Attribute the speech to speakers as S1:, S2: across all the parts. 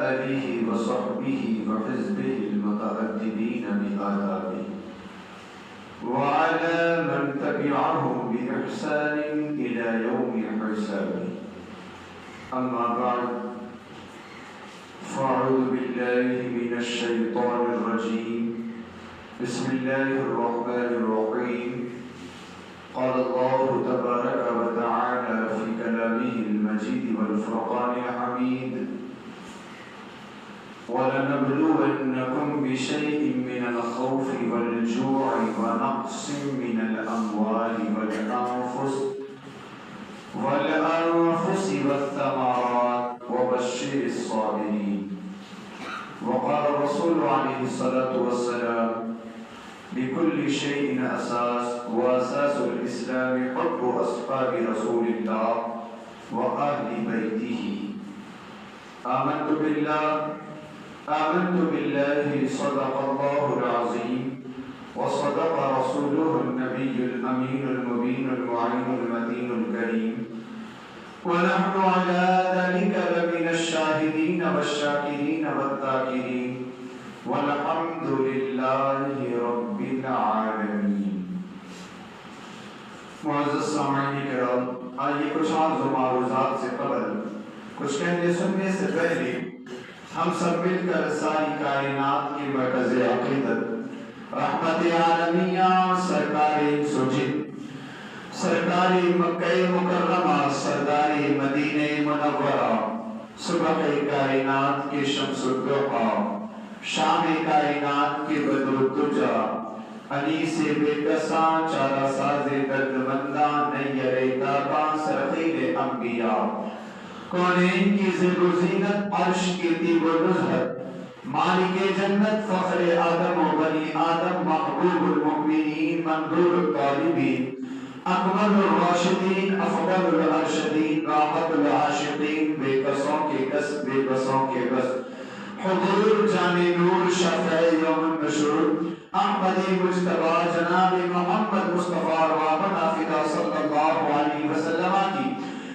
S1: آله وصحبه وحزبه المتأدبين بآدابه وعلى من تبعهم بإحسان إلى يوم حسابه. أما بعد، فأعوذ بالله من الشيطان الرجيم. بسم الله الرحمن الرحيم. قال الله تبارك وتعالى في كلامه المجيد والفرقان الحميد: وَلَنَبْلُوَنَّكُمْ بِشَيْءٍ مِّنَ الْخَوْفِ وَالْجُوعِ وَنَقْصٍ مِّنَ الْأَمْوَالِ وَالْأَنفُسِ وَالثَّمَرَاتِ وَبَشِّرِ الصَّابِرِينَ. وقال الرسول عليه الصلاة والسلام: لكل شيء أساس، وأساس الإسلام حب أصحاب رسول الله وأهل بيته. آمنت بالله صدق الله العظيم وصدق رسوله النبي الأمين المبين المعين المتين الكريم، ونحن على ذلك لمن الشاهدين والشاكرين والذاكرين، والحمد لله رب العالمين. معزز سامعین کرام، آئیے کچھ عرض و معروضات سے قبل، کچھ کہنے سننے سے پہلے ہم سب مل کر ساری کائنات کی مرکز عقیدت رحمت عالمیہ سرکار سجد سرکار مکہ مکرمہ سردار مدینہ منورہ صبح کائنات کی شمس الضحیٰ شام کائنات کی بدر الدجا علی سے بے کساں چارہ ساز درد منداں نیر تاباں سرخیل انبیاء کونین کی زر و زینت عرش کی طیب و نزہت مالک جنت فخر آدم و بنی آدم محبوب المؤمنین منظور الطالبین اکمل الراشدین افضل الارشدین راحت العاشقین بے کسوں کے کس بے بسوں کے بس حضور جان نور شفع یوم النشور احمد مجتبی جناب محمد مصطفیٰ روابن آفدہ صلی اللہ علیہ وسلم کی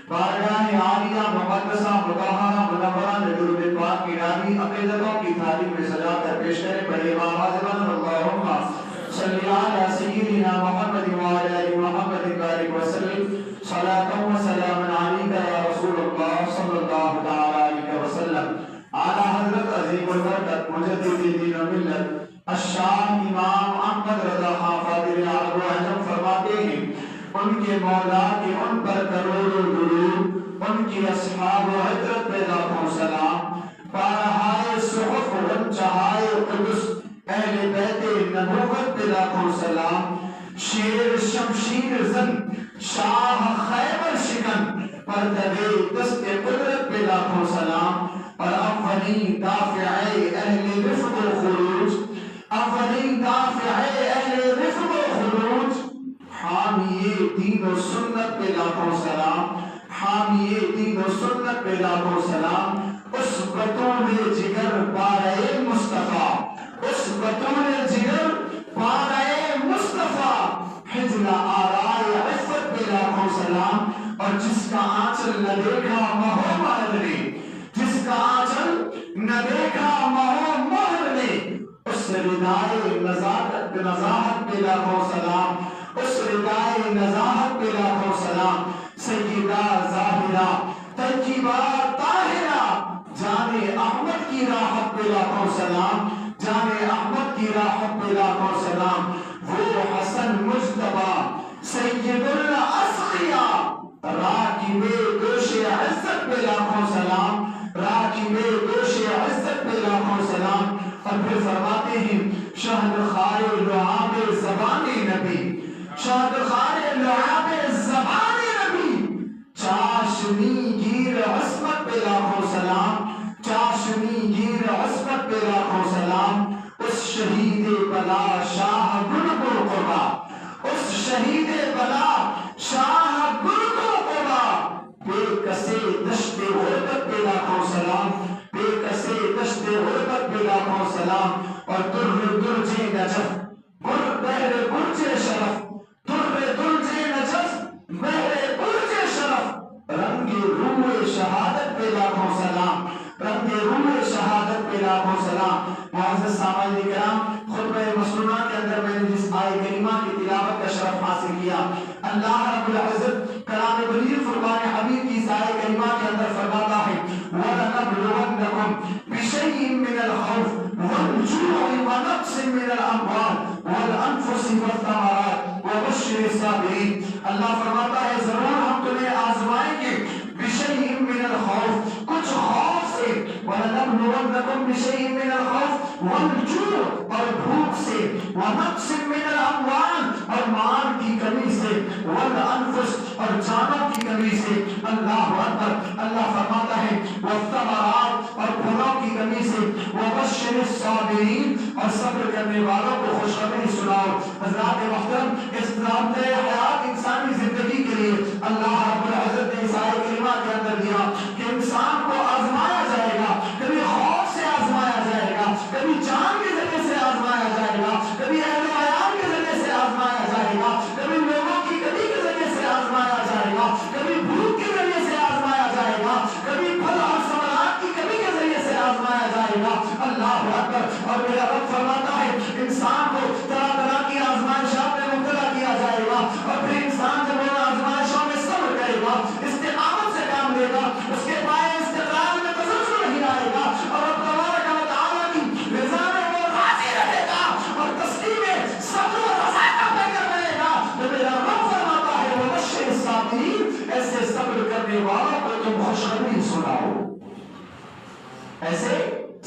S1: بارگاہ عالیہ مقدسہ مطہرہ منورہ نجوم پاک کی رامی عقیدتوں کی تعلیم میں سجا کر پیش کرے بڑے آواز بلند اللہم صلی علی سیدنا محمد وعلی آل محمد بارک وسلم صلاۃ و سلام علیک یا رسول اللہ صلی اللہ علیہ وسلم. اعلیٰ حضرت عظیم البرکت مجدد دین و ملت الشاہ امام احمد رضا خان فاضل عرب و عجم فرماتے ہیں: ان کے مولا کے ان پر کروڑوں درود، ان کی اصحاب و حضرت پہ لاکھوں سلام، بارہائے صحف و چہائے قدس اہل بیت نبوت پہ لاکھوں سلام، شیر شمشیر زن شاہ خیبر شکن پردے دست قدرت پہ لاکھوں سلام، اور اولین دافع اہل رفق و خروج، اولین دافع اہل رفق و خروج، حامی دین و سنت پہ لاکھوں سلام، حامی دین و سنت پہ لاکھوں سلام، اس بطول جگر بارے مصطفیٰ، اس بطول جگر بارے مصطفیٰ، حجر آرائے عفت پہ لاکھوں سلام، اور جس کا آنچل نہ دیکھا مہو مہر نے، جس کا آنچل نہ دیکھا مہو مہر نے، اس ردائے نزاہت پہ لاکھوں سلام، اس ردائے نزاہت پہ لاکھوں سلام، سیدہ ظاہرہ طیبہ طاہرہ جان احمد کی راحت پہ لاکھوں سلام، جان احمد کی راحت پہ لاکھوں سلام، وہ حسن مجتبی سید الاسقیاء راکب دوش عزت پہ لاکھوں سلام، راکب دوش عزت پہ لاکھوں سلام. اور پھر فرماتے ہیں: شہد خار لعاب زبان نبی، شہد خار لعاب زبان نبی، چاشنی گیر عصمت پہ لاکھوں سلام، چاشنی گیر عصمت پہ لاکھوں سلام. اس شہید بلا شاہ گل کو قبا، اس شہید بلا شاہ گل کو قبا، بے کسے دشت غربت پہ لاکھوں سلام، بے کسے دشت غربت پہ لاکھوں سلام. اور در درج نجف بہر برج شرف، در درج نجف بہر برج شرف، رنگ روح شہادت پہ لاکھوں سلام، رنگ روح شہادت کے لاکھوں سلام۔ معزز سامعین کرام، خطبہ مسنونہ کے اندر میں نے جس آیت کریمہ کی تلاوت کا شرف حاصل کیا، اللہ رب العزت کلام بلیغ فرمان حبیب کی آیت کریمہ کے اندر فرماتا ہے وَلَنَبْلُوَنَّكُمْ بِشَيْءٍ مِّنَ الْخَوْفِ وَالْجُوعِ وَنَقْصٍ مِّنَ الْأَمْوَالِ وَالْأَنفُسِ وَالثَّمَرَاتِ وَبَشِّرِ الصَّابِرِينَ۔ اللہ فرماتا ہے ضرور ہم تمہیں آزمائیں گے بِشَيْءٍ مِّنَ الْخَوْفِ، کچھ خوف سے، وَلَنَبْلُوَنَّكُمْ بِشَيْءٍ مِّنَ الْخَوْفِ وَالْجُوعِ اور بھوک سے، وَنَقْصٍ مِّنَ الْأَمْوَالِ اور مال کی کمی سے، وَالْأَنفُسِ اور جانوں کی کمی سے۔ اللہ اکبر۔ اللہ فرماتا ہے وَالثَّمَرَاتِ اور پھلوں کی کمی سے، وَبَشِّرِ الصَّابِرِينَ اور صبر کرنے والوں کو خوشخبری سناؤ۔ حضرات محترم، اس ضابطۂ حیات انسانی زندگی کے لیے اللہ رب العزت نے اس آیت کریمہ کے اندر دیا کہ انسان کو آزمایا جائے گا، کبھی خوف سے آزمایا جائے گا، کبھی جان کے ذریعے سے آزمایا جائے گا، کبھی اہل و عیال کے ذریعے سے آزمایا جائے گا، کبھی لوگوں کی کمی کے ذریعے سے آزمایا جائے گا، کبھی بھوک کے ذریعے سے آزمایا جائے گا، کبھی پھل اور ثمرات کی کمی کے ذریعے سے آزمایا جائے گا۔ اللہ اکبر۔ اور میرا رب فرماتا ہے انسان کو طرح طرح کی آزمائشات میں مبتلا کیا جائے گا، اور پھر انسان جب ان آزمائشوں میں صبر کرے گا، استقامت سے کام لے گا، اس کے پائے استقرار میں تزلزل نہیں آئے گا، اور رب تبارک و تعالیٰ کی رضا میں وہ راضی رہے گا اور تسلیم صبر و رضا کا پیکر بنے گا۔ تو میرا رب فرماتا ہے وَبَشِّرِ الصَّابِرِينَ، ایسے صبر کرنے والوں کو تم خوشخبری سناؤ، ایسے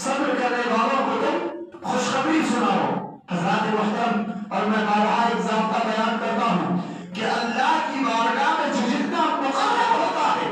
S1: صبر کرنے والوں کو تم خوشخبری سناؤ۔ حضرات محترم، اور میں بارہا ایک ضابطہ بیان کرتا ہوں کہ اللہ کی بارگاہ میں جو جتنا مقرب ہوتا ہے،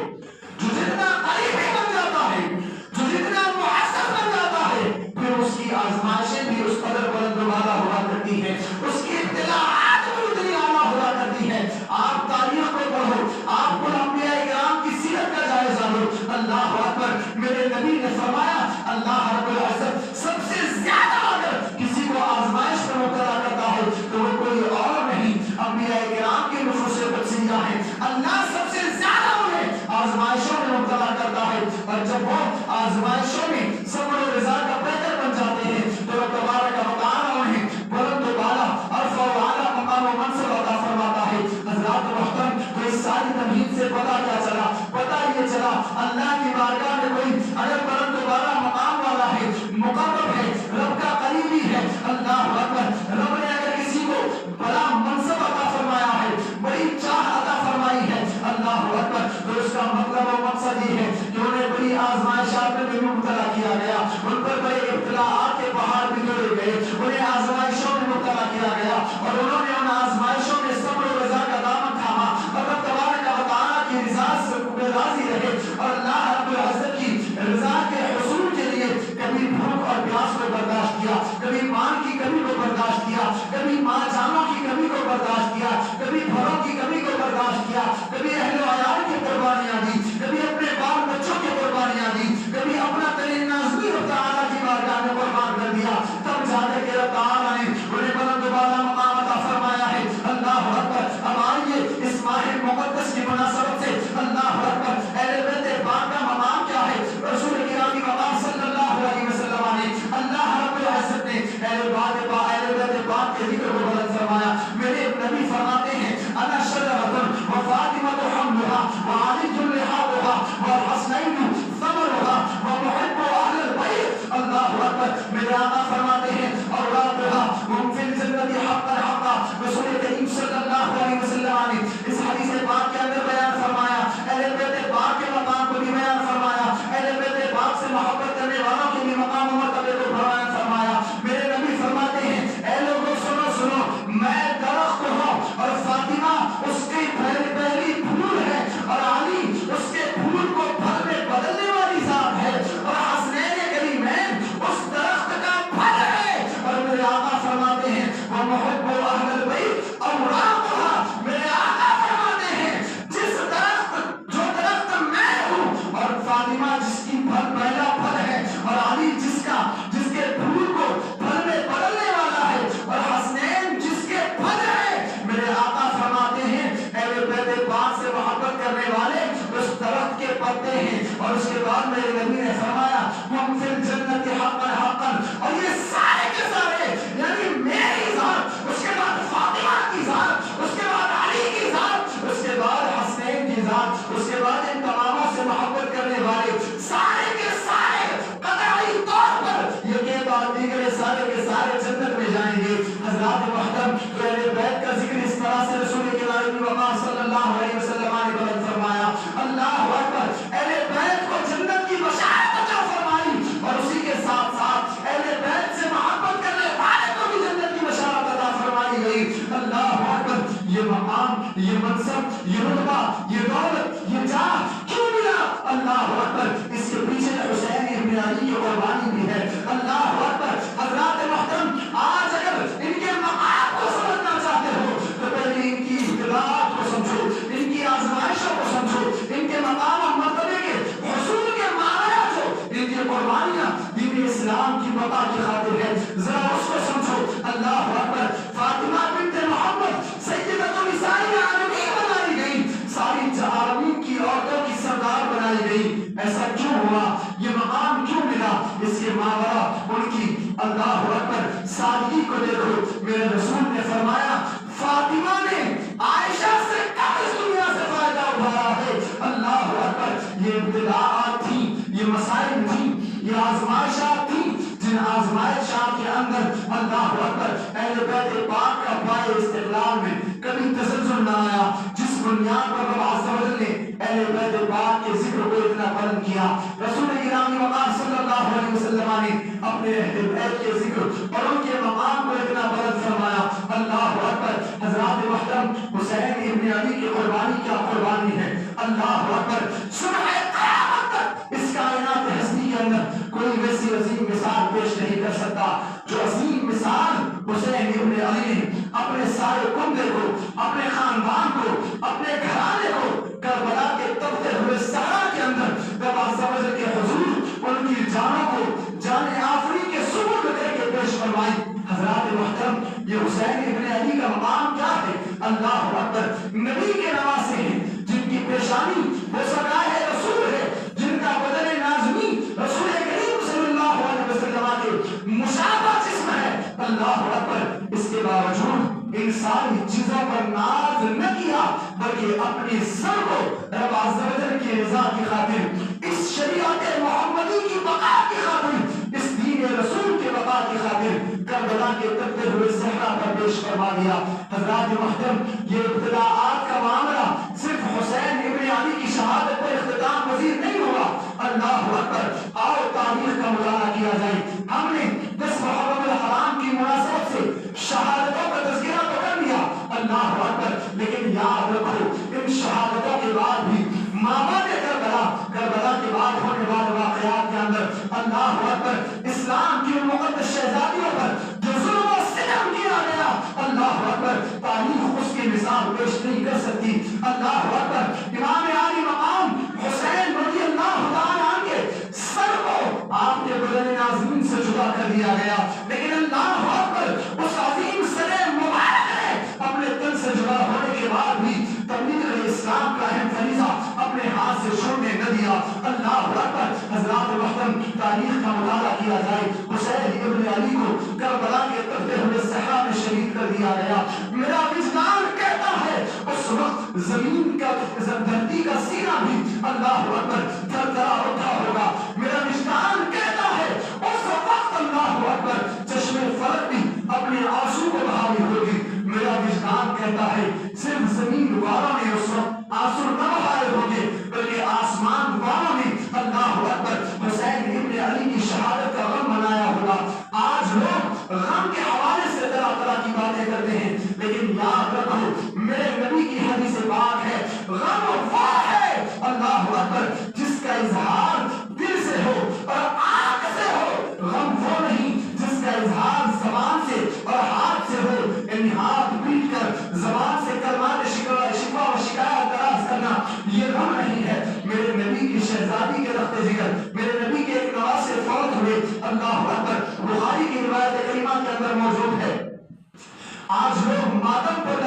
S1: جو جتنا قریبی بن جاتا ہے، جو جتنا محسن بن جاتا ہے، پھر اس کی آزمائشیں بھی اس قدر بلند و بالا ہوا کرتی ہیں، اس کی ابتلاءات بھی اتنی اعلیٰ ہوا کرتی ہیں۔ آپ تاریخ کو پڑھو، آپ کو انبیاء کرام کی سیرت کا جائزہ لو۔ اللہ اکبر۔ میرے نبی نے فرمایا اللہ رب العزت سب سے زیادہ اگر کسی کو آزمائش میں مبتلا کرتا ہے تو وہ کوئی اور نہیں، انبیاء کرام کی نفوس قدسیہ ہیں۔ اللہ سب سے زیادہ انہیں آزمائشوں میں مبتلا کرتا ہے، اور جب وہ آزمائشوں میں صبر و رضا کا پیکر بن جاتے ہیں تو رب تبارک و تعالیٰ انہیں بلند و بالا عرفہ و اعلیٰ مقام و منصب عطا فرماتا ہے۔ حضرات محترم، تو اس ساری تمہید سے پتہ کیا چلا؟ پتہ یہ چلا اللہ کی بارگاہ میں کوئی اگر بلند و بالا مقام والا ہے، مقرب ہے، رب کا قریبی ہے، اللہ اکبر، رب نے اگر کسی کو بڑا منصب عطا فرمایا ہے، بڑی چاہ عطا فرمائی ہے، اللہ اکبر، تو اس کا مطلب و مقصد یہ ہے کہ انہیں بڑی آزمائشات میں بھی مبتلا کیا گیا، ان پر بڑے ابتلاءات کے پہاڑ بھی توڑے گئے، انہیں آزمائشوں میں مبتلا کیا گیا، اور انہوں نے ان آزمائشوں میں صبر و رضا کا دامن تھاما، اور رب تبارک و تعالیٰ کی رضا سے راضی رہے، اور اللہ رب العزت کی رضا کے حصول کے لیے کبھی بھوک اور پیاس کو برداشت کیا، کبھی مال کی کمی کو برداشت کیا، کبھی مال جانوں کی کمی کو برداشت کیا، کبھی پھلوں کی کمی کو برداشت کیا، کبھی اہل و عیال کی قربانیاں دی، کبھی اپنے بال بچوں کی قربانیاں دی، کبھی اپنا ترین نازمی رب تعالیٰ کی بارگاہ میں قربان کر دیا، تب جا کر کے رب تعالیٰ نے انہیں بلند و بالا مقام عطا فرمایا ہے۔ اللہ اکبر۔ اب آئیے اس ماہ مقدس کی مناسبت سے اللہ اکبر، اہل بیت پاک کا مقام کیا ہے؟ رسول گرامی مقام صلی اللہ علیہ وسلم نے، اللہ رب العزت نے اہل بیت پاک کے ذکر کو بلند فرمایا۔ میرے نبی فرماتے ہیں انا شجرۃ وفاطمۃ حملها وعلی لحافها والحسنین ثمرها ومحب اہل البیت۔ اللہ اکبر۔ میرے آقا فرماتے ہیں اولادها هم فی الجنۃ حقا حقا۔ رسول کریم صلی اللہ علیہ وسلم نے اس حدیث پاک کے اندر بیان فرمایا، اہل بیت پاک کے مقام کو بھی بیان فرمایا، اہل بیت پاک سے محبت کرنے والوں کے بھی مقام و مرتبے کو بیان فرمایا۔ میرے نبی فرماتے ہیں اے لوگوں سنو سنو، میں درخت ہوں اور فاطمہ اس کی پہلی پھول ہے، اور علی اس کے پھول کو پھل میں بدلنے والی ذات ہے، اور حسنین کریمین اس درخت کا پھل ہے۔ اور میرے آقا فرماتے ہیں وہ محب اہل البیت اوراقها یہ منصب، یہ رتبہ، یہ دولت، یہ جاہ کیوں ملا؟ اللہ اکبر، اس کے پیچھے حسین ابن علی کی قربانی بھی ہے۔ اللہ اکبر، حضرات محترم، آج اگر ان کے مقام کو سمجھنا چاہتے ہو تو پہلے ان کی ابتلاءات کو سمجھو، ان کی آزمائشوں کو سمجھو، ان کے مقام اور مرتبے کے حصول کے معنی جو ان کی قربانیاں دین اسلام کی بقا کی خاطر ہے، ذرا اس کو سمجھو۔ اللہ اکبر، فاطمہ بنت محمد سیدۃ نساء العالمین بنائی گئی، ساری عالمین کی عورتوں کی سردار بنائی گئی۔ ایسا کیوں ہوا؟ یہ مقام کیوں ملا؟ اس کے ماورا ان کی اللہ اکبر سادگی کو دیکھو۔ میرے رسول نے فرمایا فاطمہ نے عائشہ سے کم اس دنیا سے فائدہ اٹھایا ہے۔ اللہ اکبر، یہ ابتلاءات تھیں، یہ مسائل تھیں، یہ آزمائشات تھیں، جن آزمائشات کے اندر اللہ اکبر اہل بیت پاک کا پائے استقلال میں کبھی تزلزل نہ آیا۔ جس بنیاد پر رب عز و جل نے اہل بیت پاک کے ذکر کو اتنا بلند کیا، رسول گرامی وقار صلی اللہ علیہ وسلم نے اپنے اہل بیت کے ذکر اور ان کے مقام کو اتنا بلند فرمایا۔ اللہ اکبر، حضرات محترم، حسین ابن علی کی قربانی کیا قربانی ہے۔ اللہ اکبر، صبح قیامت تک اس کائنات ہستی کے اندر کوئی ویسی عظیم مثال پیش نہیں کر سکتا جو عظیم مثال حسین ابن علی نے اپنے سارے کنبے کو، اپنے خاندان کو، اپنے گھرانے کو کربلا کے تپتے ہوئے صحرا کے اندر رب عز و جل کے حضور ان کی جانوں کو جان آفری کے سپرد کر کے پیش فرمائی۔ حضرات محترم، یہ حسین ابن علی کا مقام کیا ہے؟ اللہ اکبر، نبی کے نواسے ہیں، جن کی پیشانی وہ سرکار رسول ہے، جن کا بدن نازمی رسول کریم صلی اللہ علیہ وسلم کے مشابہ جسم ہے۔ اللہ اکبر، اس کے باوجود ان ساری چیزوں پر ناز نہ کیا بلکہ اپنی سر کو رب عز و جل کی رضا کی خاطر، اس شریعت محمدی کی بقا کی خاطر، اس دین رسول کے بقا کی خاطر کربلا کے تپتے ہوئے صحرا پر پیش فرما دیا۔ حضرات محترم، یہ ابتلاءات کا معاملہ صرف حسین ابن علی کی شہادت پر اختتام پذیر نہیں ہوا۔ اللہ اکبر، آؤ تاریخ کا مطالعہ کیا جائے۔ ہم نے 10 محرم الحرام کی مناسبت سے شہادتوں کا تذکرہ تو کر لیا، اللہ اکبر، لیکن یاد رکھو ان شہادتوں کے بعد بھی مابعد کربلا کے بعد ہونے والے واقعات کے اندر اللہ اکبر اسلام کی ان مقدس شہزادیوں پر جو ظلم و ستم کیا گیا، اللہ اکبر، تاریخ اس کی مثال پیش نہیں کر سکتی۔ اللہ اکبر، امام عالی مقام حسین رضی اللہ تعالیٰ عنہ کے سر کو آپ کے بدن نازمین سے جدا کر دیا گیا، لیکن اللہ اکبر اس عظیم سر مبارک نے اپنے تن سے جدا ہونے کے بعد بھی تبلیغ اسلام کا اہم فریضہ اپنے ہاتھ سے چھوڑنے نہ دیا۔ اللہ اکبر، حضرات محترم، تاریخ کا مطالعہ کیا جائے، حسین ابن علی کو کربلا کے تپتے ہوئے صحرا میں شہید کر دیا گیا۔ میرا وجدان کہتا ہے اس وقت زمین کا دھرتی کا سینہ بھی اللہ اکبر تھرتھرا اٹھا ہوگا۔ میرا وجدان کہتا ہے اس وقت اللہ اکبر چشمے فلک بھی اپنے آنسو کو بہائی ہوگی۔ میرا وجدان کہتا ہے صرف زمین والوں نے اس وقت آنسو نہ بہائے ہوگے بلکہ آسمان والوں نے اللہ اکبر حسین ابن علی کی شہادت کا غم منایا ہوگا۔ آج لوگ غم کے حوالے سے طرح طرح کی باتیں کرتے ہیں، لیکن یاد رکھو میرے نبی کی حدیث پاک ہے، غم وہ ہے اللہ اکبر جس کا اظہار دل سے ہو اور آنکھ سے ہو، غم وہ نہیں جس کا اظہار زبان سے اور ہاتھ سے ہو، یعنی ہاتھ پیٹ کر زبان سے کلمات شکوہ و شکایت دراز کرنا، یہ غم نہیں ہے۔ میرے نبی کی شہزادی کے رخت ذکر، میرے نبی کے ایک نواسے فوت ہوئے، اللہ اکبر، بخاری کی روایت کریمہ کے اندر موجود ہے۔ آج لوگ ماتم پر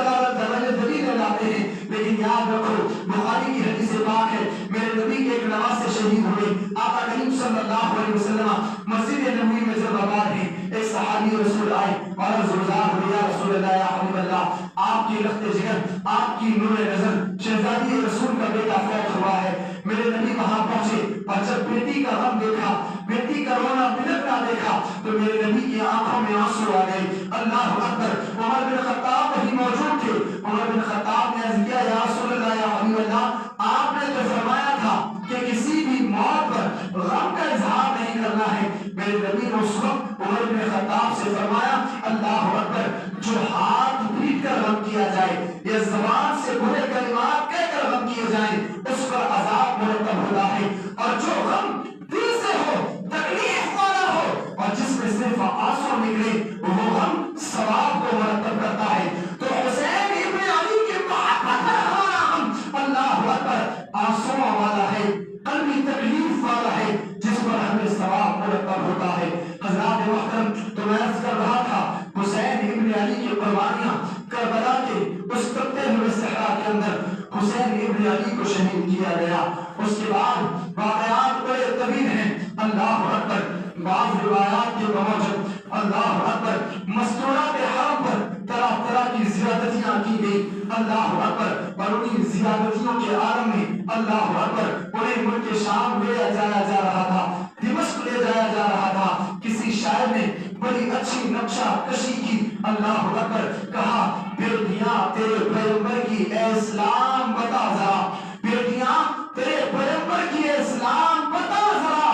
S1: دلیل لاتے ہیں، لیکن یاد رکھو بخاری کی حدیث پاک ہے، میرے نبی کے ایک نواسے شہید ہوئے۔ آقا کریم صلی اللہ علیہ وسلم مسجد نبوی میں جب آباد ہیں، ایک صحابی رسول آئے اور زرزار ہوئے، یا رسول اللہ، یا حبیب اللہ، آپ کی رخت جگر، آپ کی نور نظر، شہزادی رسول کا بیٹا فوت ہوا ہے۔ میرے نبی وہاں پہنچے اور جب بیٹی کا غم دیکھا، بیٹی کا رونا بلکنا دیکھا تو میرے نبی کی آنکھوں میں آنسو آ گئے۔ اللہ اکبر، عمر بن خطاب وہی موجود تھے۔ عمر بن خطاب نے عرض کیا، یا رسول اللہ، یا حبیب اللہ، آپ نے تو فرمایا تھا کہ کسی بھی موت پر غم کا اظہار نہیں کرنا ہے. میرے نبی نے اس وقت عمر بن خطاب سے فرمایا اللہ اکبر، جو ہاتھ پیٹ کر غم کیا جائے یا زبان سے برے کلمات کہہ کر غم کیے جائیں اس پر عذاب مرتب ہوتا ہے، اور جو غم دل سے ہو، تکلیف والا ہو اور جس میں صرف آنسو نکلے وہ غم ثواب کو مرتب کرتا ہے. تو حسین ابن علی کے محبت پر ہمارا غم اللہ اکبر آنسو والا ہے، قلبی تکلیف والا ہے، جس پر ہمیں ثواب مرتب ہوتا ہے. حضرات محترم، تو میں عرض کر رہا تھا حسین ابن علی کی قربانیاں کربلا کے اس تپتے ہوئے صحرا کے اندر حسین ابن علی کو شہید کیا گیا. اس کے بعد واقعات بڑے طویل ہیں. اللہ اکبر، بعض روایات کے موجب اللہ اکبر مستورات حرم پر طرح طرح کی زیادتیاں کی گئی. اللہ اکبر، اور انہیں زیادتیوں کے عالم میں اللہ اکبر انہیں ملک شام لے جایا جا رہا تھا، دمشق لے جایا جا رہا تھا. کسی شاعر نے بڑی اچھی نقشہ کشی کی. اللہ اکبر، کہا بیٹیاں تیرے پیغمبر کی اے اسلام بتا ذرا، بیٹیاں تیرے پیغمبر کی اے اسلام بتا ذرا،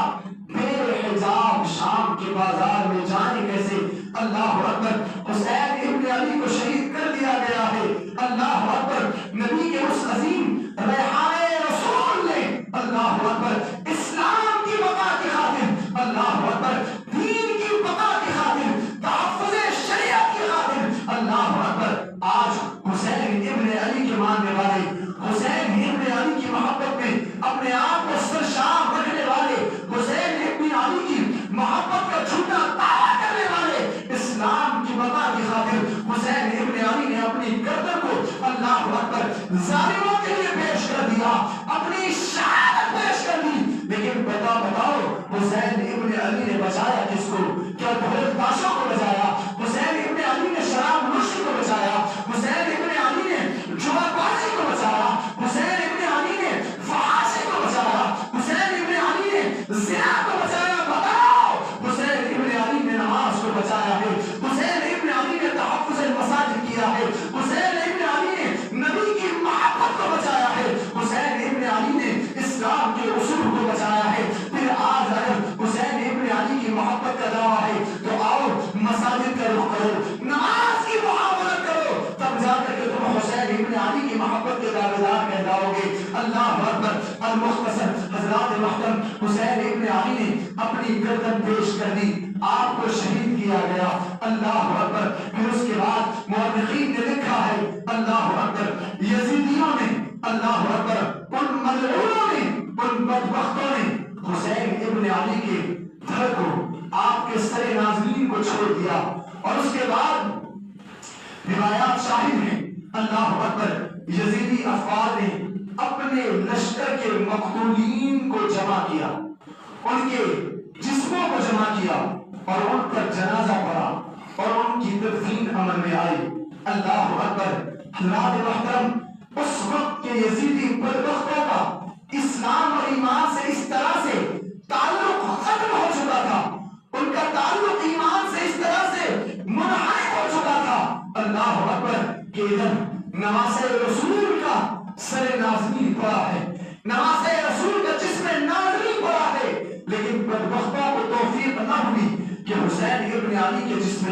S1: بے حجاب شام کے بازار میں جانے کیسے. اللہ اکبر، حسین ابن علی کو شہید کر دیا گیا ہے. اللہ اکبر، نبی کے اس عظیم ریحانہ رسول نے اللہ اکبر اسلام کی بقا کی خاطر، اللہ اکبر دین کی بقا کی خاطر، تحفظ شریعت کی خاطر اللہ اکبر آج حسین ابن علی کے ماننے والے، حسین ابن علی کی محبت میں اپنے آپ کو سرشار رکھنے والے، حسین ابن علی کی محبت کا جھوٹا دعویٰ کرنے والے، اسلام کی بقا کی خاطر حسین ابن علی نے اپنی گردن کو اللہ اکبر ظالموں کے لیے پیش کر دیا، اپنی شہادت پیش کر دی. لیکن بتاؤ حسین ابن علی نے بچایا کس کو؟ کیا بھول باشوں کو بچایا؟ حسین ابن علی نے شراب نوشی کو بچایا؟ حسین ابن علی نے جوا بازی کو بچایا؟ حسین ابن علی نے فحاشی کو بچایا؟ حسین ابن علی نے زنا کو بچایا؟ بتاؤ. حسین ابن علی نے نماز کو بچایا ہے، حسین ابن علی نے تحفظ المساجد کیا ہے، حسین ابن علی نے نبی کی محبت کو بچایا ہے، حسین ابن علی نے اسلام کے اصول کو بچایا ہے. پھر آج اگر حسین ابن علی کی محبت کا دعویٰ ہے تو آؤ مساجد کا رخ کرو، نماز کی محاورت کرو، تب جا کر کے تم حسین ابن علی کی محبت کے دعویدار کہلاؤ گے. اللہ اکبر. المختصر حضرات محترم، حسین ابن علی نے اپنی گردن پیش کر دی، آپ کو شہید کیا گیا. اللہ اکبر. پھر اس کے بعد مورخین نے لکھا ہے اللہ اکبر یزیدیوں نے اللہ اکبر ان ملعونوں نے، ان بدبختوں نے حسین ابن علی کے دھڑ کو، آپ کے سر ناظرین کو چھوڑ دیا. اور اس کے بعد روایات شاہد ہیں اللہ اکبر یزیدی افعال نے اپنے لشکر کے مقتولین کو جمع کیا، ان کے جسموں کو جمع کیا اور ان پر جنازہ پڑا اور ان کی تدفین عمل میں آئی. اللہ اکبر. حضرات محترم، اس وقت کے یزیدی بدبختوں کا اسلام اور ایمان سے اس طرح سے تعلق ختم ہو چکا تھا، ان کا تعلق ایمان سے اس طرح سے منحرف ہو چکا تھا اللہ اکبر کہ ادھر نماز رسول کا سر ناظرین پڑا ہے، نماز رسول کا جسم ناظرین پڑا ہے، لیکن بدبختوں کو توفیق نہ ہوئی کہ حسین ابن علی کے جسم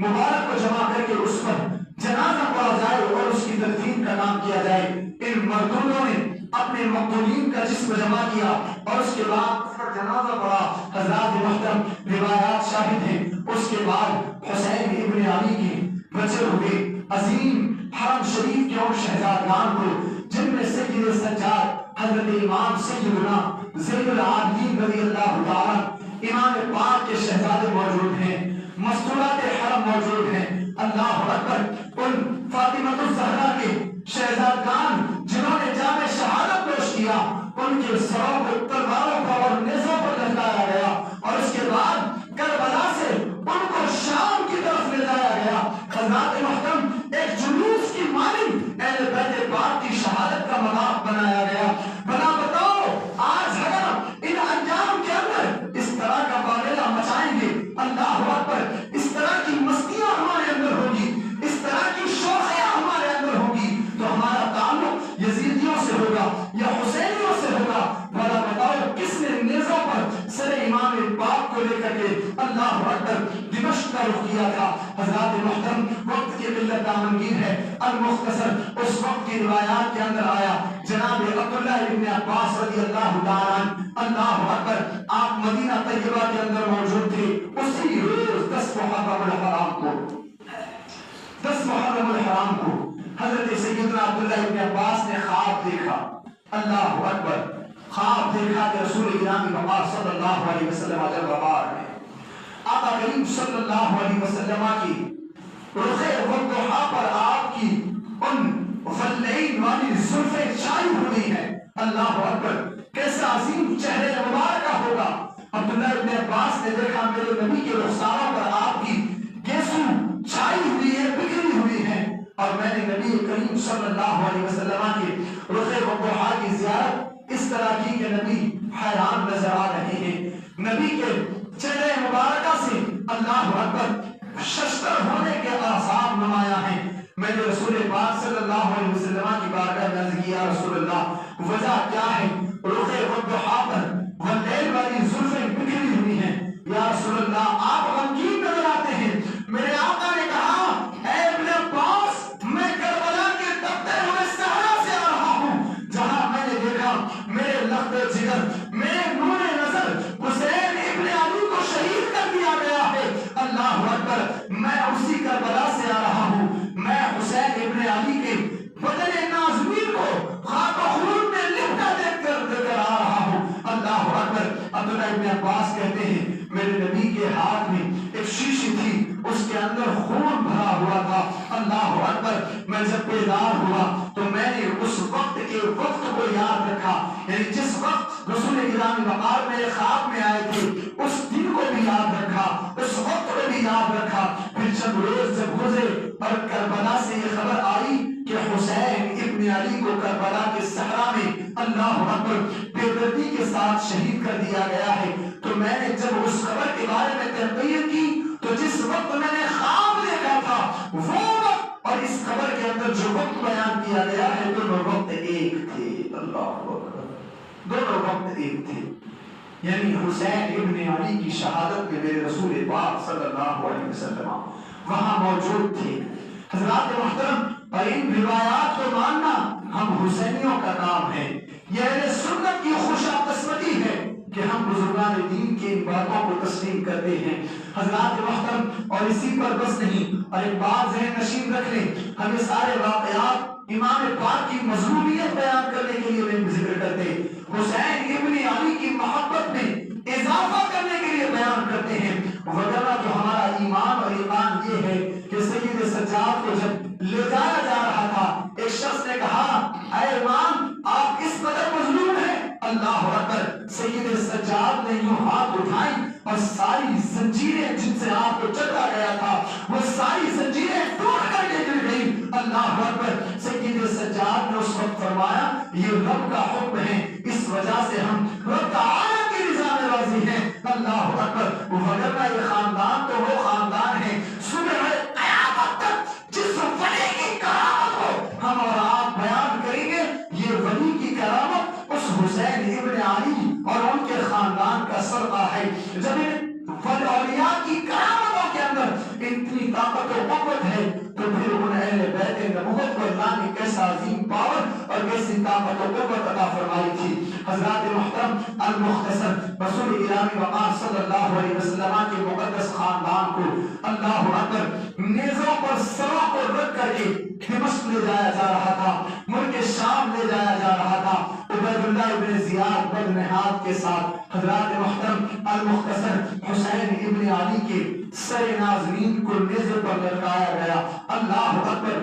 S1: مبارک کو جمع کر کے اس پر جنازہ پڑھا جائے اور اس کی تدفین کا نام کیا جائے. ان مردودوں نے اپنے مقتولین کا جسم جمع کیا اور اس کے بعد اس کا جنازہ پڑھا. حضرات محترم، روایات شاہد ہیں. اس کے بعد حسین ابن علی کے بچے ہوئے عظیم حرم شریف کے اور شہزادگان کو، جن میں سید سجاد حضرت امام سیدنا زین العابدین رضی اللہ تعالیٰ امام پاک کے شہزادے موجود ہیں، مستورات حرم موجود ہیں. اللہ اکبر. ان فاطمہ الزہرا کے شہزادگان جنہوں نے جام شہادت پیش کیا، ان کے سروں کو تلواروں پر اور نیزوں پر لٹکایا گیا اور اس کے بعد کربلا سے ان کو شام کی طرف لے جایا گیا. حضرات محترم، ایک جلوس کی مانند اہل بیت پاک کی شہادت کا مذاق بنایا گیا. بنا بتاؤ آج اگر ان انجام کے اندر اس طرح کا واقعہ مچائیں گے، اللہ اکبر، اس طرح کی مستیاں ہمارے اندر ہوگی، اس طرح کی شوخیاں ہمارے اندر ہوگی، تو ہمارا تعلق یزیدیوں سے ہوگا یا حسینیوں سے ہوگا. بنا بتاؤ کس نے نیزوں پر سر امام
S2: اللہ اکبر دمشق کا رخ کیا تھا۔ حضرات محترم وقت کی قلت دامنگیر ہے، المختصر اس وقت کی روایات کے اندر آیا جناب عبداللہ ابن عباس رضی اللہ تعالیٰ عنہ، اللہ اکبر، آپ مدینہ طیبہ کے اندر موجود تھے۔ اسی روز 10 محرم الحرام کو حضرت سیدنا عبداللہ ابن عباس نے خواب دیکھا، اللہ اکبر، خواب دیکھا کہ رسول گرامی وقار صلی اللہ علیہ وسلم عجب وقار میں آقا کریم صلی اللہ علیہ وسلم کی رخ والضحا پر آپ کی ان فلین والی زلفیں چھائی ہوئی ہیں، اللہ اکبر، کیسا عظیم چہرے مبارکہ ہوگا۔ عبداللہ ابن عباس نے دیکھا میرے نبی کے رخساروں پر آپ کی گیسو چھائی ہوئی ہے، بکھری ہوئی ہے، اور میں نے نبی کریم صلی اللہ علیہ وسلم کے رخ والضحا کی زیارت اس طرح کی کہ نبی حیران نظر آ رہے ہیں، نبی کے چہرے مبارکہ سے اللہ اکبر ششتر ہونے کے آثار نمایاں ہیں۔ میں نے رسول پاک صلی اللہ علیہ وسلم کی بارگاہ میں عرض کیا رسول اللہ وجہ کیا ہے؟ رخ والضحا پر واللیل والی زلفیں بکھری ہوئی ہیں، یا رسول اللہ آپ غمگین نظر آتے ہیں۔ میرے آقا نے کہا اے ابن عباس میں کربلا کے تپتے ہوئے صحرا سے آ رہا ہوں، جہاں میں نے دیکھا میرے لخت جگر میرے نور نظر حسین ابن علی کو شہید کر دیا گیا ہے، اللہ اکبر، میں اسی کربلا سے آ رہا ہوں، میں حسین ابن علی کے بدن نازنین کو خاک و خون میں لپٹا دیکھ کر آ رہا ہوں، اللہ اکبر۔ عبداللہ ابن عباس کہتے ہیں میرے نبی کے ہاتھ میں ایک شیشی تھی، اس کے اندر خون بھرا ہوا تھا، اللہ اکبر۔ میں جب بیدار ہوا تو میں نے اس وقت کے وقت کو یاد رکھا، یعنی جس وقت رسول گرامی وقار میرے خواب میں آئے تھے اس دن کو بھی یاد رکھا، اس وقت کو بھی یاد رکھا۔ پھر جب روز جب گزرے اور کربلا سے یہ خبر آئی کہ حسین ابن علی کو کربلا کے صحرا میں اللہ اکبر بے دردی کے ساتھ شہید کر دیا گیا ہے، تو میں نے جب اس خبر کے بارے میں تحقیق کی تو جس وقت میں نے خواب دیکھا تھا وہ وقت اور اس خبر کے اندر جو وقت بیان کیا گیا ہے دونوں وقت ایک تھے، اللہ اکبر، دونوں وقت ایک تھے، یعنی حسین ابن علی کی شہادت میں میرے رسول پاک صلی اللہ علیہ وسلم وہاں موجود تھے۔ حضرات محترم، اور ان روایات کو ماننا ہم حسینیوں کا کام ہے، یہ اہل سنت کی خوش قسمتی ہے کہ ہم بزرگان دین کی ان باتوں کو تسلیم کرتے ہیں۔ حضرات محترم، اور اسی پر بس نہیں، اور ایک بات ذہن نشین رکھ لیں، ہم یہ سارے واقعات امام پاک کی مظلومیت بیان کرنے کے لیے نہیں ذکر کرتے، حسین ابن علی کی محبت میں اضافہ کرنے کے لیے بیان کرتے ہیں، وگرنہ جو ہمارا ایمان اور ایمان یہ ہے کہ سید سجاد کو جب لے جایا جا رہا تھا ایک شخص نے کہا اے امام آپ اس قدر مظلوم ہیں، اللہ اکبر، سید سجاد نے یوں ہاتھ اٹھائی اور ساری زنجیریں جن سے آپ کو چڑھا گیا تھا وہ ساری زنجیریں ٹوٹ کر کے گر گئی، اللہ اکبر۔ سید سجاد نے اس وقت فرمایا یہ رب کا حکم ہے، اس وجہ سے ہم رب تعالیٰ کی رضا میں راضی ہیں، اللہ اکبر۔ وگرنہ یہ خاندان تو وہ خاندان ہے صبح قیامت تک جس ولی کی کرامت کو ہم اور آپ بیان کریں گے، یہ ولی کی کرامت اس حسین ابن علی اور ان کے خاندان کا صدقہ ہے۔ جب ان اولیاء کی کرامتوں کے اندر اتنی طاقت و قوت ہے تو پھر ان اہل بیت نبوت کو اللہ نے کیسا عظیم پاور اور کیسی طاقت و قوت عطا فرمائی تھی۔ حضرات محترم، المختصر، رسول گرامی وقار صلی اللہ علیہ وسلم کے مقدس خاندان کو اللہ اکبر نیزوں پر سروں کو رکھ کر کے دمشق لے جایا جا رہا تھا، ملک شام لے جایا جا رہا تھا، عبید اللہ ابن زیاد بن نحاد کے ساتھ۔ حضرات محترم، المختصر، حسین ابن علی کے سر نازنین کو نیزے پر لٹکایا گیا، اللہ اکبر۔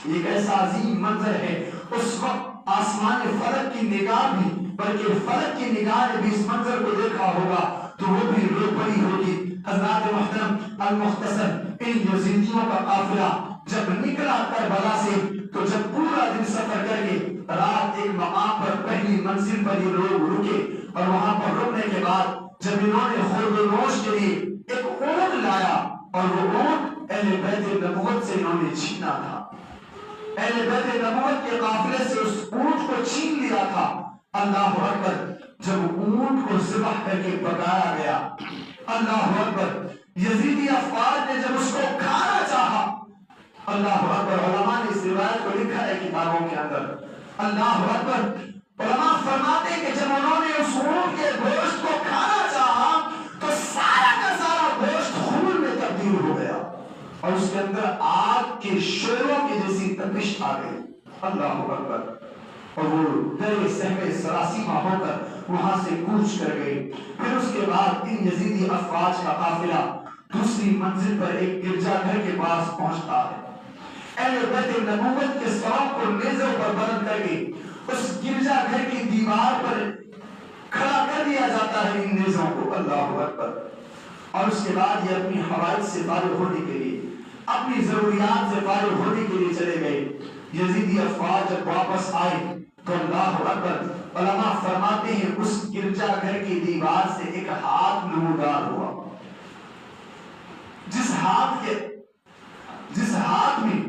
S2: یہ کیسا عظیم منظر ہے، اس وقت آسمان فلک کی نگاہ بھی، بلکہ فلک کی نگاہ نے بھی اس منظر کو دیکھا ہوگا تو وہ بھی رو پڑی ہوگی۔ حضرات محترم، المختصر، ان یزیدیوں کا قافلہ جب نکلا کربلا سے تو جب پورا دن سفر کر کے رات ایک مقام پر پہلی منزل پر یہ لوگ رکے اور وہاں پر رکنے کے بعد جب انہوں نے خورد و نوش کے لیے ایک اونٹ لایا اور وہ اونٹ اہل بیت نبوت سے انہوں نے چھینا تھا، اہل بیت نبوت کے قافلے سے اس اونٹ کو چھین لیا تھا، اللہ اکبر۔ جب اونٹ کو ذبح کر کے پکایا گیا اللہ اکبر، یزیدی افواج نے جب اس کو کھانا چاہا، اللہ اکبر، علماء نے اس روایت کو لکھا ہے کتابوں کے اندر، اللہ اکبر، علماء فرماتے ہیں کہ جب انہوں نے اس اونٹ کے گوشت کو کھانا چاہا تو سارا کا سارا گوشت خون میں تبدیل ہو گیا اور اس کے اندر آگ کے شعلوں کی جیسی تپش آ گئی، اللہ اکبر، اور وہ درے سہمے سراسیمہ ہو کر وہاں سے کوچ کر گئی۔ پھر اس کے بعد ان یزیدی افواج کا قافلہ دوسری منزل پر ایک گرجا گھر کے پاس پہنچتا ہے۔ اہل بیت نبوت کے سروں کو نیزوں پر بلند کر کے اس گرجا گھر کی دیوار پر کھڑا کر دیا جاتا ہے ان نیزوں کو، اللہ اکبر، اور اس کے بعد یہ اپنی حوائج سے فارغ ہونے کے لیے، اپنی ضروریات سے فارغ ہونے کے لیے چلے گئے۔ یزیدی افواج جب واپس آئے تو اللہ اکبر، علماء فرماتے ہیں اس گرجا گھر کی دیوار سے ایک ہاتھ نمودار ہوا، جس ہاتھ میں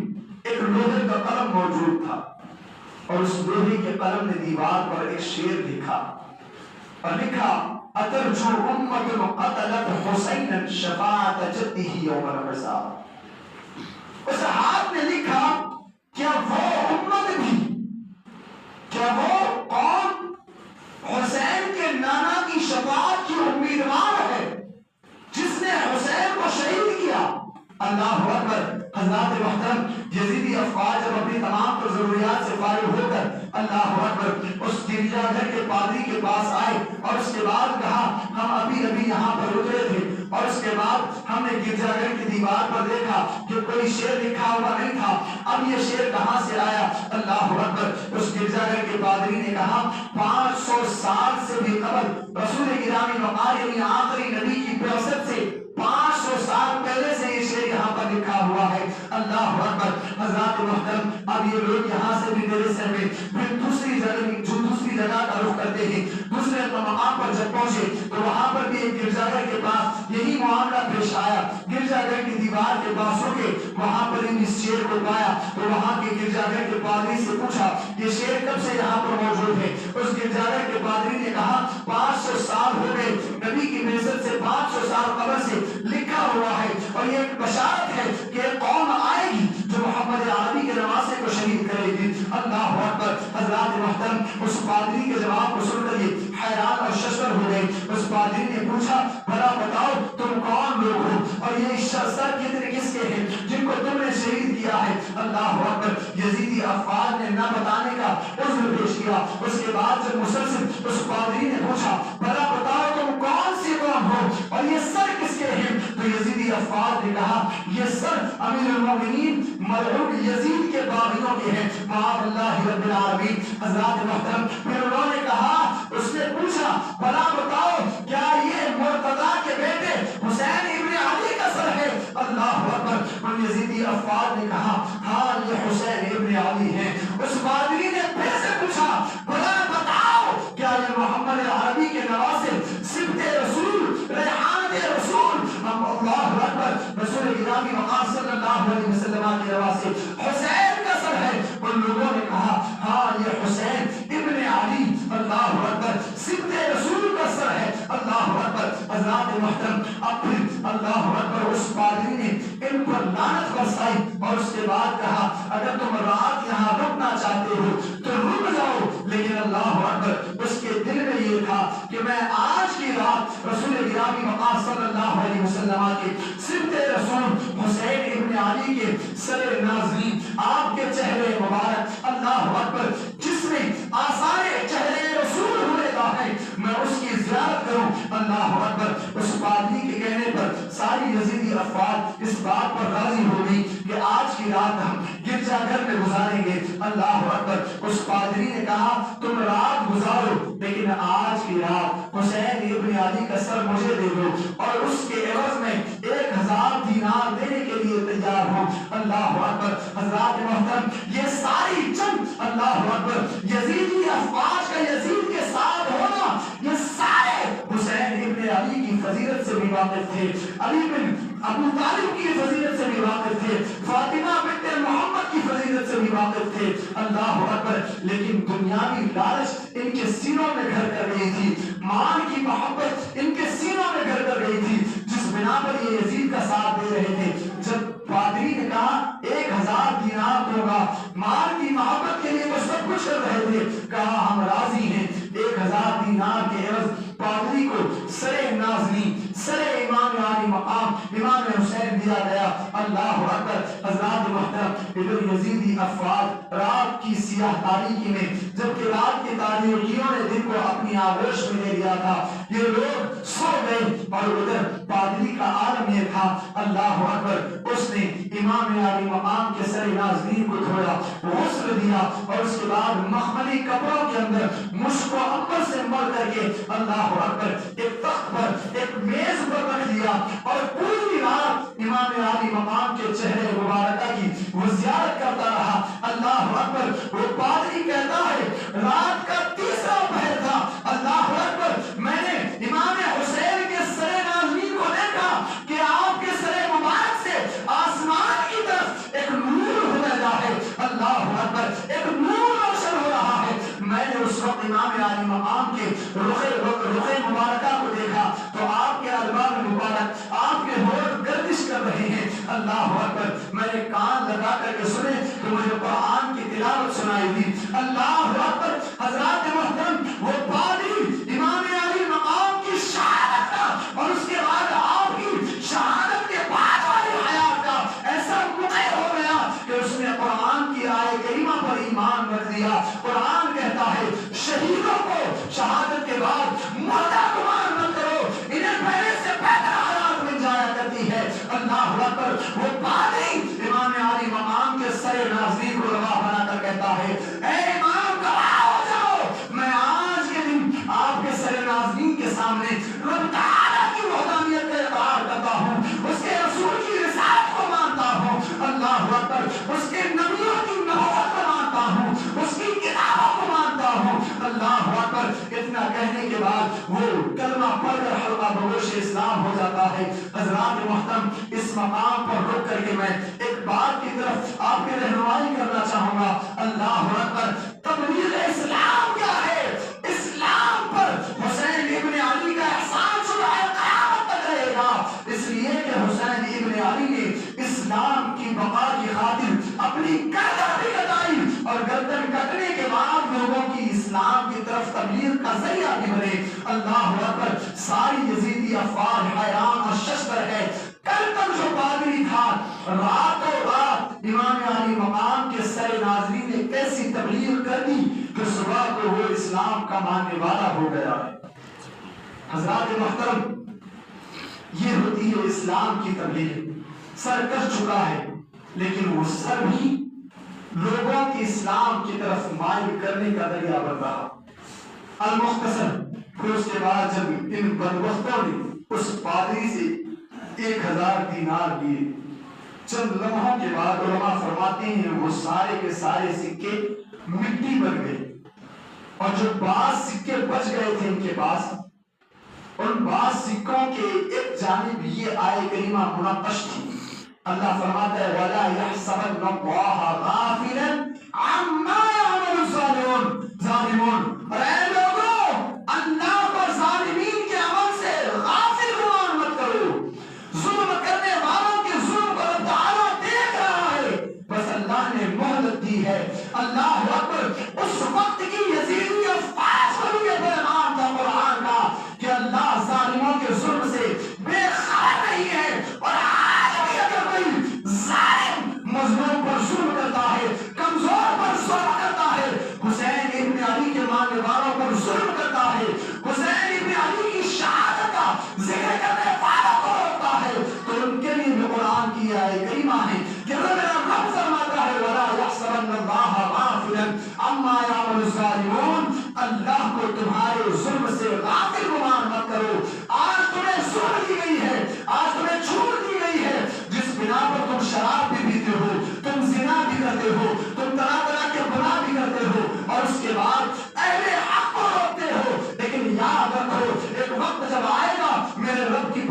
S2: ایک لوہے کا قلم موجود تھا، اور اس لوہے کے قلم نے دیوار پر ایک شعر لکھا اور لکھا اترجو امت قتلت حسینا شفاعت جدہ یوم الحساب۔ اس ہاتھ نے لکھا کیا وہ امت بھی، کیا وہ قوم حسین کے نانا کی شفاعت کی امیدوار ہے جس نے حسین کو شہید کیا، اللہ اکبر۔ حضرات محترم، یزیدی افواج جب اپنی تمام ضروریات سے فارغ ہو کر اللہ اکبر اس گرجا گھر کے پادری کے پاس آئے اور اس کے بعد کہا ہم ابھی یہاں پر اترے تھے اور اس کے بعد ہم نے گرجا گھر کی دیوار پر دیکھا کہ کوئی شعر لکھا ہوا نہیں تھا، اب یہ شعر کہاں سے آیا، اللہ اکبر۔ اس گرجا گھر کے پادری نے کہا 500 سال سے بھی قبل رسول گرامی وقار یعنی آخری نبی کی بعثت سے 500 سال پہلے سے یہ شعر یہاں پر لکھا ہوا ہے، اللہ اکبر۔ حضرات محترم، اب یہ لوگ یہاں سے بھی میرے سر میں پھر دوسری جگہ کا رخ کرتے ہیں۔ دوسرے مقام پر جب پہنچے تو وہاں پر بھی ایک گرجا گھر کے پاس یہی معاملہ پیش آیا، گرجا گھر کی دیوار کے پاس ہو کے وہاں پر اس شعر کو پایا تو وہاں کے گرجا گھر کے پادری سے پوچھا یہ شعر کب سے یہاں پر موجود ہے؟ اس گرجا گھر کے پادری نے کہا 500 سال ہو گئے، نبی کی بعثت سے 500 سال قبل سے لکھا ہوا ہے اور یہ ایک بشارت ہے کہ ایک قوم آئے گی جو محمد عربی کے نواسے کو شہید کرے گی، اللہ اکبر۔ حضرات محترم، اس پادری کے جواب کو سن کر یہ حیران اور ششدر ہو گئے۔ اس پادری نے پوچھا بھلا بتاؤ تم کون لوگ ہو اور یہ سر کتنے کس کے ہیں جن کو تم نے شہید کیا ہے، اللہ اکبر۔ یزیدی افواج نے نہ بتانے کا عذر پیش کیا۔ اس کے بعد جب مسلسل اس پادری نے پوچھا بھلا بتاؤ تم کون سی قوم ہو اور یہ سر کس کے ہیں، تو یزیدی افواج نے کہا یہ سر امیر المومنین ملعون یزید کے باغیوں کے ہیں، معاذ اللہ رب العالمین۔ حضرات محترم، پھر انہوں نے کہا، اس نے پوچھا بھلا بتاؤ کیا یہ مرتضیٰ کے بیٹے حسین ابن علی کا سر ہے، اللہ اکبر۔ اور یزیدی افواج نے کہا ہاں یہ حسین ابن علی ہیں۔ اس پادری نے پھر سے پوچھا بھلا بتاؤ کیا یہ محمد عربی کے نواسے سبط رسول ریحانت رسول اللہ اکبر رسول گرامی مقام صلی اللہ علیہ وسلم کے نواسے حسین کا سر ہے؟ ان لوگوں نے کہا ہاں یہ حسین ابن علی اللہ اکبر سبط رسول کا سر ہے، اللہ اکبر۔ حضرات محترم، اب پھر اللہ اکبر اس پادری نے ان پر لعنت برسائی اور اس کے بعد کہا اگر تم رات یہاں رکنا چاہتے ہو تو رک جاؤ، لیکن اللہ اکبر اس کے دل میں یہ تھا کہ میں آج کی رات رسول گرامی مقام صلی اللہ علیہ وسلم کے سبط رسول حسین ابن علی کے سر ناظرین آپ کے چہرے مبارک اللہ اکبر جس میں آثار چہرے رسول ہوئے ہے میں اس کی زیارت کروں، اللہ اکبر۔ اس پادری کے کہنے پر ساری یزیدی افواج اس بات پر راضی ہو گئی کہ آج کی رات ہم گرجا گھر میں گزاریں گے، اللہ اکبر۔ اس پادری نے کہا تم رات گزارو لیکن آج کی رات حسین ابن علی کا سر مجھے دے دو اور اس کے عوض میں 1000 دینار دینے کے لیے تیار ہوں، اللہ اکبر۔ حضرات محترم، یہ ساری جنگ اللہ اکبر یزیدی افواج کا یزید کے ساتھ ہونا یہ سارے حسین ابن علی کی فضیلت فضیلت سے بھی واقف تھے، علی بن ابو طالب کی فضیلت سے بھی واقف تھے، فاطمہ بنت محمد کی فضیلت سے بھی واقف تھے، اللہ اکبر، لیکن دنیاوی لالچ ان کے سینوں میں گھر کر گئی تھی، مال کی محبت ان کے سینوں میں گھر کر گئی تھی، جس بنا پر یہ یزید کا ساتھ دے رہے تھے۔ جب پادری نے کہا 1000 دینار ہوگا، مال کی محبت کے لیے وہ سب کچھ کر رہے تھے، کہا ہم راضی ہیں، 1000 دینار کے عوض پادری کو سر نازنین، سر امام علی مقام امام حسین دیا گیا۔ اللہ اکبر، حضرات محترم، ابن یزیدی افواد رات کی سیاہ تاریکی میں، جبکہ رات کی تاریکیوں نے دن کو اپنی آغوش میں لے لیا تھا، یہ لوگ سو گئے، اور ادھر پادری کا عالم یہ تھا، اللہ اکبر، اس نے امام علی مقام کے سر نازنین کو دھویا، غسل دیا، اور اس کے بعد مخملی کپڑوں کے اندر مشک و عنبر سے مل کر کے اللہ اکبر ایک تخت پر، ایک میز پر رکھ دیا، اور پوری رات امام علی مقام کے چہرے مبارکہ کی وہ زیارت کرتا رہا۔ اللہ اکبر، وہ پادری کہتا ہے رات کا 3واں پہر تھا، اللہ اکبر، میں نے امام حسین کے سر نازنین کو دیکھا کہ آپ کے سر مبارک سے آسمان کی طرف ایک نور ہو رہا ہے، اللہ اکبر، ایک نور روشن ہو رہا ہے۔ میں نے اس وقت امام علی مقام کے رخ مبارکہ کو دیکھا تو آپ کے الوان مبارک، آپ کے ہونٹ گردش کر رہے ہیں، اللہ اکبر، میں نے کان لگا کر کے سنے تو مجھے قرآن کی تلاوت سنائی دی، اللہ اکبر۔ حضرات محترم، وہ پادری امام علی مقام کی شہادت کا اور اس کے بعد آپ کی شہادت کے بعد والی حیات کا ایسا مقر ہو گیا کہ اس نے قرآن کی آیت کریمہ پر ایمان رکھ دیا۔ قرآن کہتا ہے شہیدوں کو شہادت کے بعد مردہ گمان مت کرو، انہیں پہلے سے بہتر حیات مل جایا کرتی ہے، اللہ اکبر۔ وہ پادری امام علی مقام کے سر نازنین کو گواہ بنا کر کہتا ہے اے امام گواہ ہو جاؤ، میں آج کے دن آپ کے سر نازنین کے سامنے رب تعالیٰ کی وحدانیت کا اقرار کرتا ہوں، اس کے رسول کی رسالت کو مانتا ہوں، اللہ اکبر، اس کے نبیوں کی نبوت کو مانتا ہوں، اس کی کتابوں کو مانتا ہوں، اللہ اکبر۔ اتنا کہنے کے بعد وہ کلمہ پڑھ کر حلقہ بگوش اسلام ہو جاتا ہے۔ حضرات محترم، اس مقام پر رک کر کے میں ایک بات کی طرف آپ کی رہنمائی کرنا چاہوں گا، اللہ اکبر۔ تبلیغ اسلام کیا ہے؟ اسلام پر حسین ابن علی کا احسان صبح قیامت تک رہے گا، اس لیے کہ حسین ابن علی نے اسلام کی بقا کی خاطر اپنی گردن بھی کٹائی، اور گردن کٹنے کے بعد لوگوں کی اسلام کی طرف تبلیغ کا ذریعہ بھی بنے، اللہ اکبر۔ ساری یزیدی افواج حیران اور ششدر ہے، کل تک جو پادری تھا راتوں رات امام علی مقام کے سر ناظرین نے کیسی تبلیغ کر دی کہ صبح کو وہ اسلام کا ماننے والا ہو گیا ہے۔ حضرات محترم، یہ ہوتی ہے اسلام کی تبلیغ۔ سر کش چکا ہے، لیکن وہ سر بھی لوگوں کی اسلام کی طرف مائل کرنے کا ذریعہ بن رہا۔ المختصر، پھر اس کے بعد جب ان بدبختوں نے اس پادری سے 1000 دینار لیے، چند لمحوں کے بعد علماء فرماتے ہیں وہ سارے کے سارے سکے مٹی بن گئے، اور جو بعض سکے بچ گئے تھے ان کے پاس، ان بعض سکوں کے ایک جانب یہ آیت کریمہ منقش تھی۔ اللہ فرماتا ہے وَلَا يَحْسَبَنَّ اللَّهَ غَافِلًا عَمَّا يَعْمَلُ الظَّالِمُونَ، اور اے لوگوں، اللہ پر ظالمین کے عمل سے غافل گمان مت کرو۔ ظلم کرنے والوں کے ظلم کو اللہ تعالیٰ دیکھ رہا ہے، بس اللہ نے مہلت دی ہے۔ اللہ اکبر، اس وقت کی یزیدی افواج کو بھی یہ پیغام تھا قرآن کا کہ اللہ ظالموں کے ظلم سے بے خبر نہیں ہے، اور آج بھی اگر کوئی ظالم مظلوم پر ظلم کرتا ہے، کمزور پر ظلم کرتا ہے، حسین ابن علی کے ماننے والوں پر ظلم کرتا ہے، حسین ابن علی کی شہادت کا ذکر کرنے والوں کو روکتا ہے، تو ان کے لیے بھی قرآن کی آیت کریمہ ہے کہ رب فرماتا ہے وَلَا يَحْسَبَنَّ اللَّهَ غَافِلًا عَمَّا يَعْمَلُ الظَّالِمُونَ، اللہ کو تمہارے ظلم سے غافل گمان مت کرو۔ آج تمہیں ظلم دی گئی ہے، آج تمہیں چھوٹ دی گئی ہے، جس بنا پر تم شراب بھی پیتے ہو، تم زنا بھی کرتے ہو، تم طرح طرح کے گناہ بھی کرتے ہو، اور اس کے بعد اہل حق کو روکتے ہو، لیکن یاد رکھو ایک وقت جب آئے گا میرے رب کی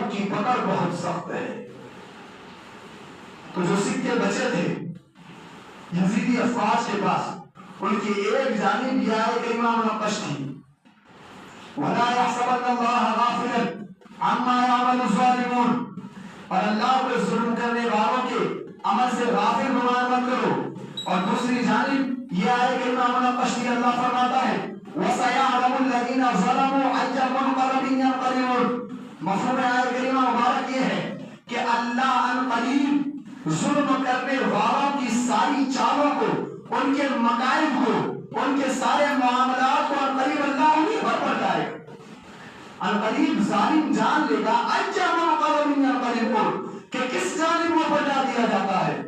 S2: عرب کی پکڑ بہت سخت ہے. تو جو سکے بچے تھے یزیدی افواج کے پاس، ان کی ایک جانب یہ آیت کریمہ منقش تھی، وَلَا يَحْسَبَنَّ اللَّهَ غَافِلًا عَمَّا يَعْمَلُ الظَّالِمُونَ، اور اللہ کو ظلم کرنے والوں کے عمل سے غافل گمان مت کرو. اور دوسری جانب یہ آیت کریمہ منقش تھی، اللہ فرماتا ہے وَسَيَعْلَمُ الَّذِينَ ظَلَمُوا أَيَّ مُنقَلَبٍ يَنقَلِبُونَ. مفہوم آیت کریمہ مبارک یہ ہے کہ اللہ ان قریب ظلم کرنے والوں کی ساری چالوں کو، ان کے مکائد کو، ان کے سارے معاملات کو ان قریب اللہ انہیں پر پلٹائے گا. ان قریب ظالم جان لے گا اجا منقلب ينقلبون کہ کس جانب وہ پلٹا دیا جاتا ہے.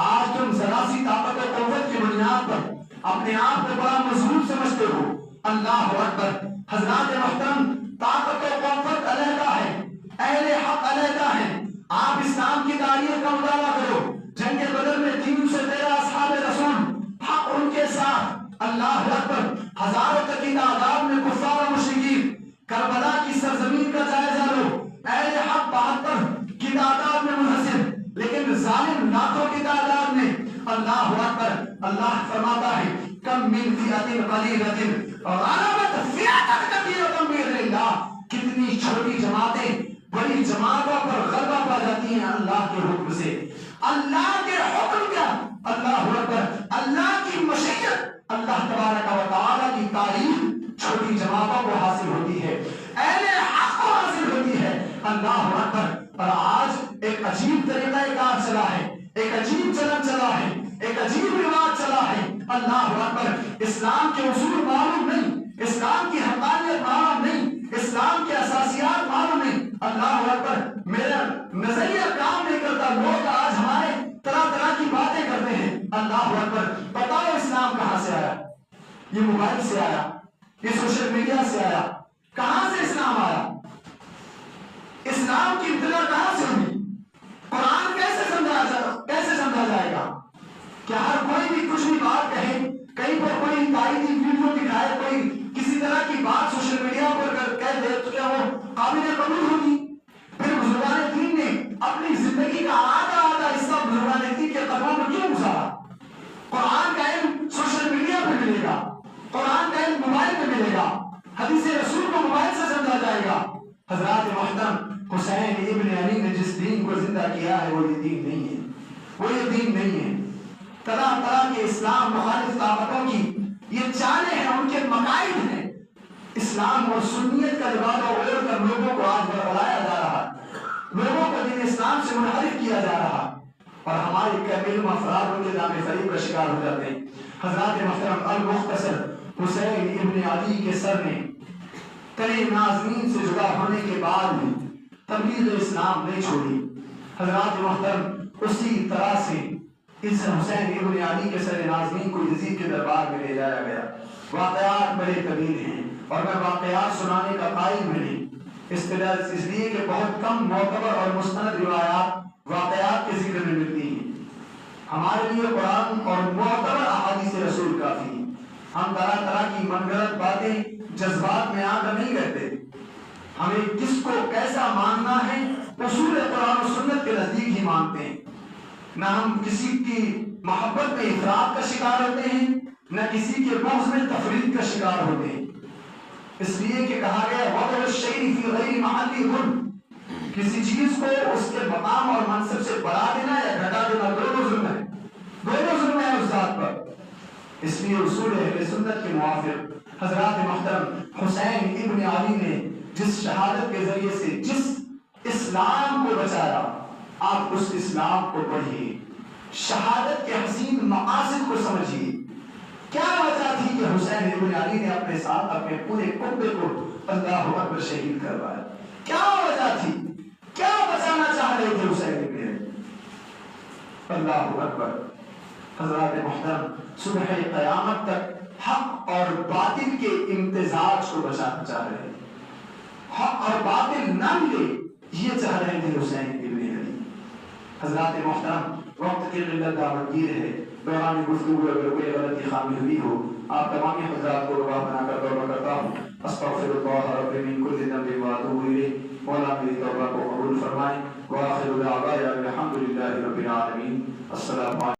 S2: آج تم ذرا سی طاقت و قوت کی بنیاد پر اپنے آپ کو بڑا مظلوم سمجھتے ہو. اللہ اکبر. حضرات محترم، طاقت و قوت علیحدہ ہے، اہل حق علیحدہ ہے. آپ اسلام کی تاریخ کا مطالعہ کرو. جنگ بدر میں 313 اصحاب رسول حق ان کے ساتھ، اللہ اکبر، ہزاروں تک کی تعداد میں کفار و مشرکین. کربلا کی سرزمین کا جائزہ لو، اہل حق 72 کی تعداد میں منحصر، لیکن ظالم لاکھوں کی تعداد میں. اللہ اکبر. اللہ فرماتا ہے کم من فئۃ قلیلۃ غلبت فئۃ کثیرۃ باذن اللہ. کتنی چھوٹی جماعتیں بڑی جماعتوں پر غلبہ پا جاتی ہیں اللہ کے حکم سے. اللہ کے حکم کا، اللہ اکبر، اللہ کی مشیت، اللہ تبارک و تعالی کی تعریف چھوٹی جماعتوں کو حاصل ہوتی ہے، اہل حق کو حاصل ہوتی ہے. اللہ اکبر. اور آج ایک عجیب طریقہ کار چلا ہے، ایک عجیب چلن چلا ہے، ایک عجیب رواج چلا ہے. اللہ اکبر. اسلام کے اصول معلوم نہیں، اسلام کی حقانیت معلوم نہیں، اسلام کے اساسیات معلوم نہیں. اللہ اکبر. میرا نظریہ کام نہیں کرتا. لوگ آج ہمارے طرح طرح کی باتیں کرتے ہیں. اللہ اکبر. بتاؤ اسلام کہاں سے آیا؟ یہ موبائل سے آیا، یہ سوشل میڈیا سے آیا. کہاں سے اسلام آیا؟ اسلام کی ابتدا کہاں سے ہوئی؟ قرآن کیسے سمجھا جائے گا؟ کیا ہر کوئی بھی کچھ بھی بات کہے، کہیں پر کوئی تائیدی ویڈیو دکھائے، کوئی کسی طرح کی بات سوشل میڈیا پر کہہ دے تو کیا وہ قابل قبول ہوگی؟ پھر بزرگان دین نے اپنی زندگی کا آدھا حصہ بزرگان دین کے قدموں میں کیوں گزارا؟ قرآن کا علم سوشل میڈیا پہ ملے گا، قرآن کا علم موبائل پہ ملے گا، حدیث رسول کو موبائل سے سمجھا جائے گا. حضرات محترم، حسین ابن علی نے جس دین کو زندہ کیا ہے وہ یہ دین نہیں ہے، وہ یہ دین نہیں ہے. طرح طرح کے اسلام مخالف طاقتوں کی یہ چالیں ہیں، ان کے مقاصد ہیں. اسلام اور سنیت کا لبادہ اوڑھ کر لوگوں کو آج بربلایا جا رہا ہے، لوگوں کو دین اسلام سے منحرف کیا جا رہا ہے، اور ہمارے کئی افراد ان کے دام فریب کا شکار ہو جاتے ہیں. حضرات محترم، المختصر حسین ابن علی کے سر نے تنی نازنین سے جدا ہونے کے بعد بھی تبلیغ اسلام نہیں چھوڑی. حضرات محترم، اسی طرح سے اس حسین ابن علی کے سر نازنین کو یزید کے دربار میں لے جایا گیا. واقعات بڑے طویل ہیں اور میں واقعات سنانے کا قائل نہیں، اس لیے کہ بہت کم معتبر اور مستند روایات واقعات کے ذکر میں ملتی ہیں. ہمارے لیے قرآن اور معتبر احادیث رسول کافی ہیں. ہم طرح طرح کی من گھڑت باتیں جذبات میں آ کر نہیں کرتے. ہمیں کس کو کیسا ماننا ہے اصول قرآن و سنت کے نزدیک ہی مانتے ہیں. نہ ہم کسی کی محبت میں افراط کا شکار ہوتے ہیں، نہ کسی کے بغض میں تفرید کا شکار ہوتے ہیں. اس لیے کہ کہا گیا وضع الشیء فی غیر محلہ ظلم، کسی چیز کو اس کے مقام اور منصب سے بڑھا دینا یا گھٹا دینا دونوں ظلم ہے، دونوں ظلم ہے اس ذات پر. اس لیے اصول اہل سنت کے موافق حضرات محترم، حسین ابن علی نے جس شہادت کے ذریعے سے جس اسلام کو بچایا، آپ اس اسلام کو پڑھیے، شہادت کے حسین مقاصد کو سمجھیے. کیا وجہ تھی کہ حسین ابن علی نے اپنے ساتھ اپنے پورے کنبے کو اللہ اکبر شہید کروایا؟ کیا وجہ تھی؟ کیا بچانا چاہ رہے تھے حسین ابن علی؟ اللہ اکبر. حضرات محترم، صبح قیامت تک حق اور باطل کے امتزاج کو بچانا چاہ رہے ہیں. حق اور باطل نہ ملے یہ چاہ رہے تھے حسین ابن علی. حضرات محترم، وقت کی قلت دعوتگیر ہے، دوران گفتگو اگر کوئی غلطی خامی ہوئی ہو آپ تمام حضرات کو گواہ بنا کر توبہ کرتا ہوں. استغفر اللہ رب من کل ذنب واتوب الیہ مولا میری توبہ کو قبول فرمائے۔ وآخر دعوانا الحمدللہ رب العالمین۔ السلام علیکم۔